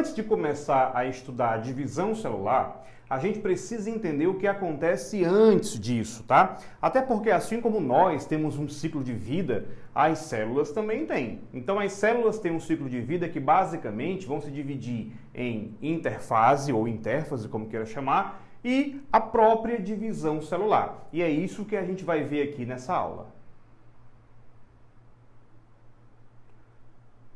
antes de começar a estudar a divisão celular, a gente precisa entender o que acontece antes disso, tá? Até porque assim como nós temos um ciclo de vida, as células também têm. Então as células têm um ciclo de vida que basicamente vão se dividir em interfase ou intérfase, como queira chamar, e a própria divisão celular. E é isso que a gente vai ver aqui nessa aula.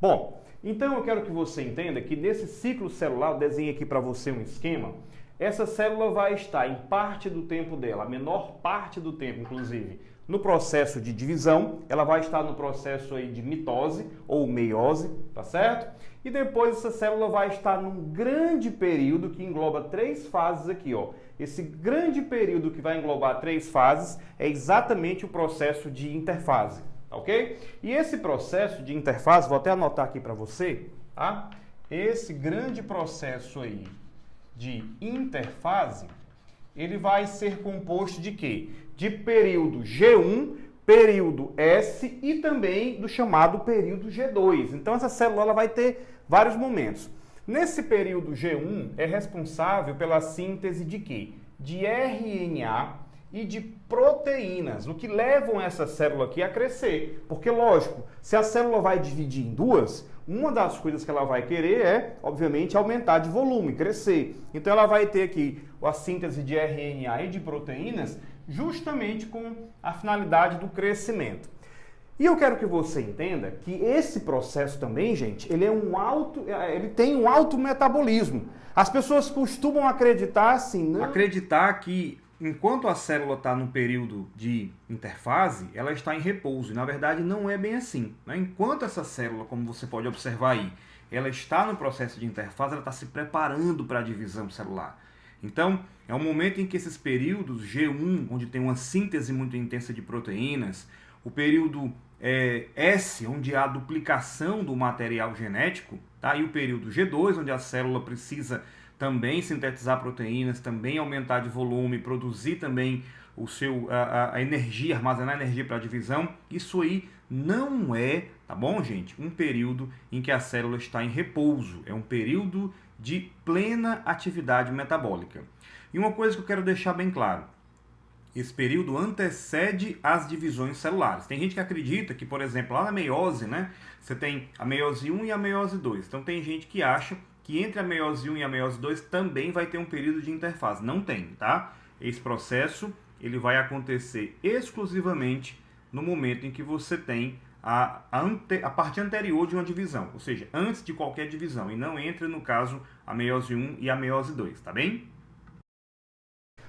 Bom, então eu quero que você entenda que nesse ciclo celular, eu desenhei aqui para você um esquema. Essa célula vai estar em parte do tempo dela, a menor parte do tempo, inclusive, no processo de divisão. Ela vai estar no processo aí de mitose ou meiose, tá certo? E depois essa célula vai estar num grande período que engloba 3 fases aqui, ó. Esse grande período que vai englobar 3 fases é exatamente o processo de interfase, tá ok? E esse processo de interfase, vou até anotar aqui para você, tá? Esse grande processo aí de interfase, ele vai ser composto de quê? De período G1, período S e também do chamado período G2. Então essa célula ela vai ter vários momentos. Nesse período G1 é responsável pela síntese de quê? De RNA e de proteínas, o que levam essa célula aqui a crescer. Porque, lógico, se a célula vai dividir em duas, uma das coisas que ela vai querer é, obviamente, aumentar de volume, crescer. Então ela vai ter aqui a síntese de RNA e de proteínas justamente com a finalidade do crescimento. E eu quero que você entenda que esse processo também, gente, ele tem um alto metabolismo. As pessoas costumam acreditar assim, não? Acreditar que enquanto a célula está no período de interfase, ela está em repouso. E, na verdade, não é bem assim, né? Enquanto essa célula, como você pode observar aí, ela está no processo de interfase, ela está se preparando para a divisão celular. Então, é um momento em que esses períodos, G1, onde tem uma síntese muito intensa de proteínas, o período S, onde há a duplicação do material genético, tá? E o período G2, onde a célula precisa também sintetizar proteínas, também aumentar de volume, produzir também a energia, armazenar energia para a divisão. Isso aí não é, tá bom, gente? Um período em que a célula está em repouso. É um período de plena atividade metabólica. E uma coisa que eu quero deixar bem claro. Esse período antecede as divisões celulares. Tem gente que acredita que, por exemplo, lá na meiose, né, você tem a meiose 1 e a meiose 2. Então tem gente que acha que entre a meiose 1 e a meiose 2 também vai ter um período de interfase. Não tem, tá? Esse processo ele vai acontecer exclusivamente no momento em que você tem a parte anterior de uma divisão, ou seja, antes de qualquer divisão, e não entra, no caso, a meiose 1 e a meiose 2, tá bem?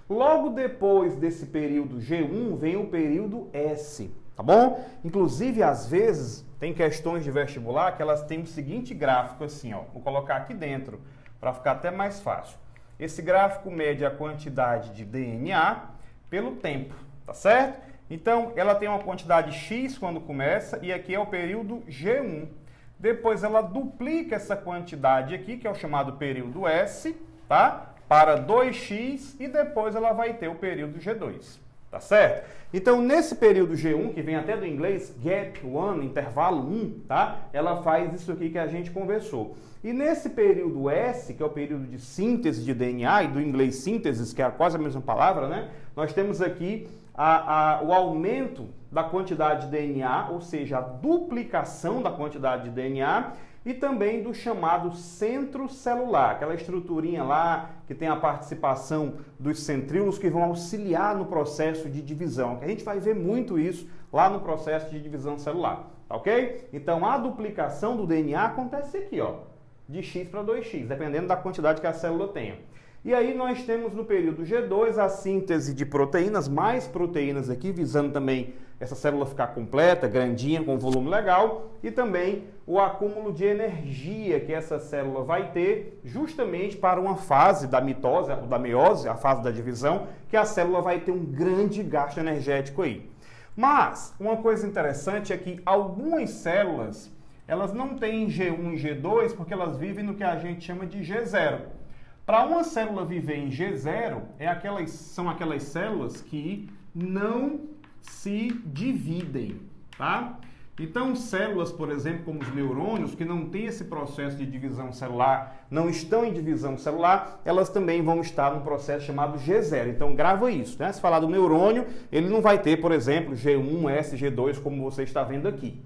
Logo depois desse período G1 vem o período S, tá bom? Inclusive, às vezes, tem questões de vestibular que elas têm o seguinte gráfico assim, ó. Vou colocar aqui dentro para ficar até mais fácil. Esse gráfico mede a quantidade de DNA pelo tempo, tá certo? Então, ela tem uma quantidade X quando começa e aqui é o período G1. Depois ela duplica essa quantidade aqui, que é o chamado período S, tá? Para 2x e depois ela vai ter o período G2, tá certo? Então, nesse período G1, que vem até do inglês gap 1, intervalo 1, tá? Ela faz isso aqui que a gente conversou. E nesse período S, que é o período de síntese de DNA, e do inglês sínteses, que é quase a mesma palavra, né? Nós temos aqui o aumento da quantidade de DNA, ou seja, a duplicação da quantidade de DNA, e também do chamado centro celular, aquela estruturinha lá que tem a participação dos centríolos que vão auxiliar no processo de divisão, que a gente vai ver muito isso lá no processo de divisão celular, tá ok? Então a duplicação do DNA acontece aqui, ó, de X para 2X, dependendo da quantidade que a célula tenha. E aí nós temos no período G2 a síntese de proteínas, mais proteínas aqui, visando também essa célula ficar completa, grandinha, com volume legal, e também o acúmulo de energia que essa célula vai ter justamente para uma fase da mitose, da meiose, a fase da divisão, que a célula vai ter um grande gasto energético aí. Mas uma coisa interessante é que algumas células, elas não têm G1 e G2 porque elas vivem no que a gente chama de G0. Para uma célula viver em G0, são aquelas células que não se dividem, tá? Então, células, por exemplo, como os neurônios, que não têm esse processo de divisão celular, não estão em divisão celular, elas também vão estar no processo chamado G0. Então, grava isso, né? Se falar do neurônio, ele não vai ter, por exemplo, G1, S, G2, como você está vendo aqui.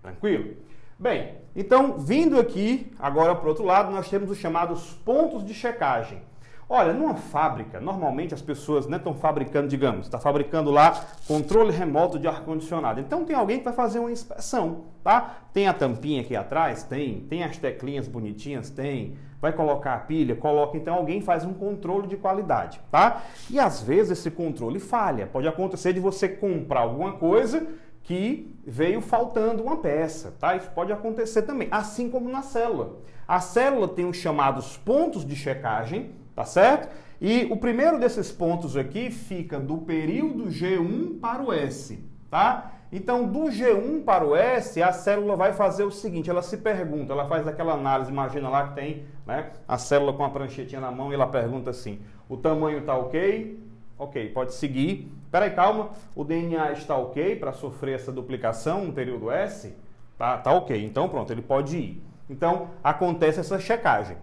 Tranquilo? Bem, então, vindo aqui, agora para o outro lado, nós temos os chamados pontos de checagem. Olha, numa fábrica, normalmente as pessoas estão fabricando, digamos, está fabricando lá controle remoto de ar-condicionado. Então tem alguém que vai fazer uma inspeção, tá? Tem a tampinha aqui atrás? Tem as teclinhas bonitinhas? Tem. Vai colocar a pilha? Coloca. Então alguém faz um controle de qualidade, tá? E às vezes esse controle falha. Pode acontecer de você comprar alguma coisa que veio faltando uma peça, tá? Isso pode acontecer também, assim como na célula. A célula tem os chamados pontos de checagem, tá certo? E o primeiro desses pontos aqui fica do período G1 para o S, tá? Então, do G1 para o S, a célula vai fazer o seguinte, ela se pergunta, ela faz aquela análise, imagina lá que tem, né, a célula com a pranchetinha na mão e ela pergunta assim, o tamanho tá ok? Ok, pode seguir. Peraí, calma, o DNA está ok para sofrer essa duplicação no período S? Tá ok, então pronto, ele pode ir. Então, acontece essa checagem.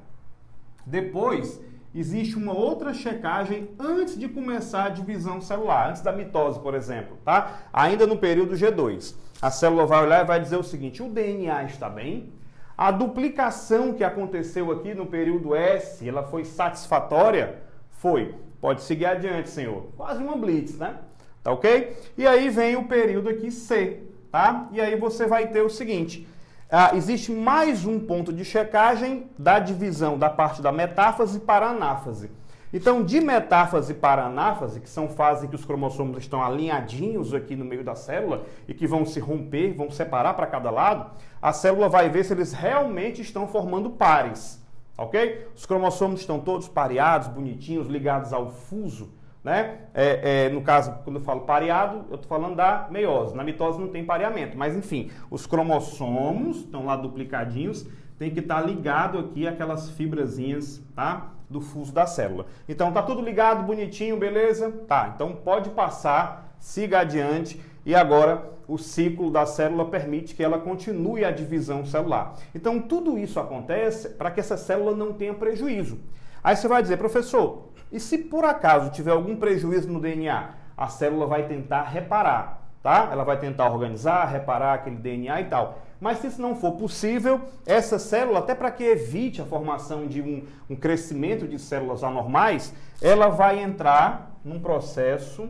Depois, existe uma outra checagem antes de começar a divisão celular, antes da mitose, por exemplo, tá? Ainda no período G2. A célula vai olhar e vai dizer o seguinte, o DNA está bem? A duplicação que aconteceu aqui no período S, ela foi satisfatória? Foi. Pode seguir adiante, senhor. Quase uma blitz, né? Tá ok? E aí vem o período aqui C, tá? E aí você vai ter o seguinte, existe mais um ponto de checagem da divisão da parte da metáfase para a anáfase. Então, de metáfase para anáfase, que são fases em que os cromossomos estão alinhadinhos aqui no meio da célula e que vão se romper, vão separar para cada lado, a célula vai ver se eles realmente estão formando pares. Ok? Os cromossomos estão todos pareados, bonitinhos, ligados ao fuso, né? No caso, quando eu falo pareado, eu estou falando da meiose. Na mitose não tem pareamento, mas enfim, os cromossomos estão lá duplicadinhos, tem que estar ligado aqui aquelas fibrazinhas, tá? Do fuso da célula. Então tá tudo ligado, bonitinho, beleza? Tá, então pode passar, siga adiante. E agora o ciclo da célula permite que ela continue a divisão celular. Então tudo isso acontece para que essa célula não tenha prejuízo. Aí você vai dizer, professor, e se por acaso tiver algum prejuízo no DNA? A célula vai tentar reparar, tá? Ela vai tentar organizar, reparar aquele DNA e tal. Mas se isso não for possível, essa célula, até para que evite a formação de um crescimento de células anormais, ela vai entrar num processo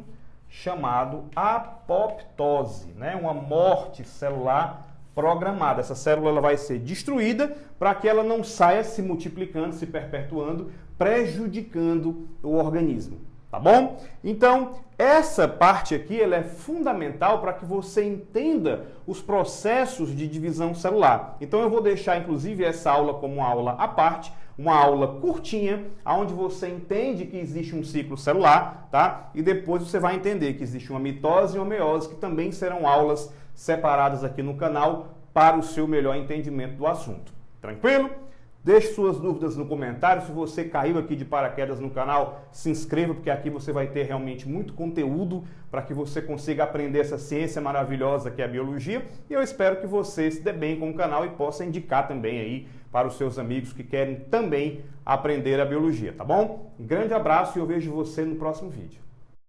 chamado apoptose, né? Uma morte celular programada. Essa célula ela vai ser destruída para que ela não saia se multiplicando, se perpetuando, prejudicando o organismo, tá bom? Então, essa parte aqui ela é fundamental para que você entenda os processos de divisão celular. Então, eu vou deixar, inclusive, essa aula como uma aula à parte, uma aula curtinha, onde você entende que existe um ciclo celular, tá? E depois você vai entender que existe uma mitose e uma meiose, que também serão aulas separadas aqui no canal para o seu melhor entendimento do assunto. Tranquilo? Deixe suas dúvidas no comentário. Se você caiu aqui de paraquedas no canal, se inscreva, porque aqui você vai ter realmente muito conteúdo para que você consiga aprender essa ciência maravilhosa que é a biologia. E eu espero que você se dê bem com o canal e possa indicar também aí para os seus amigos que querem também aprender a biologia, tá bom? Um grande abraço e eu vejo você no próximo vídeo.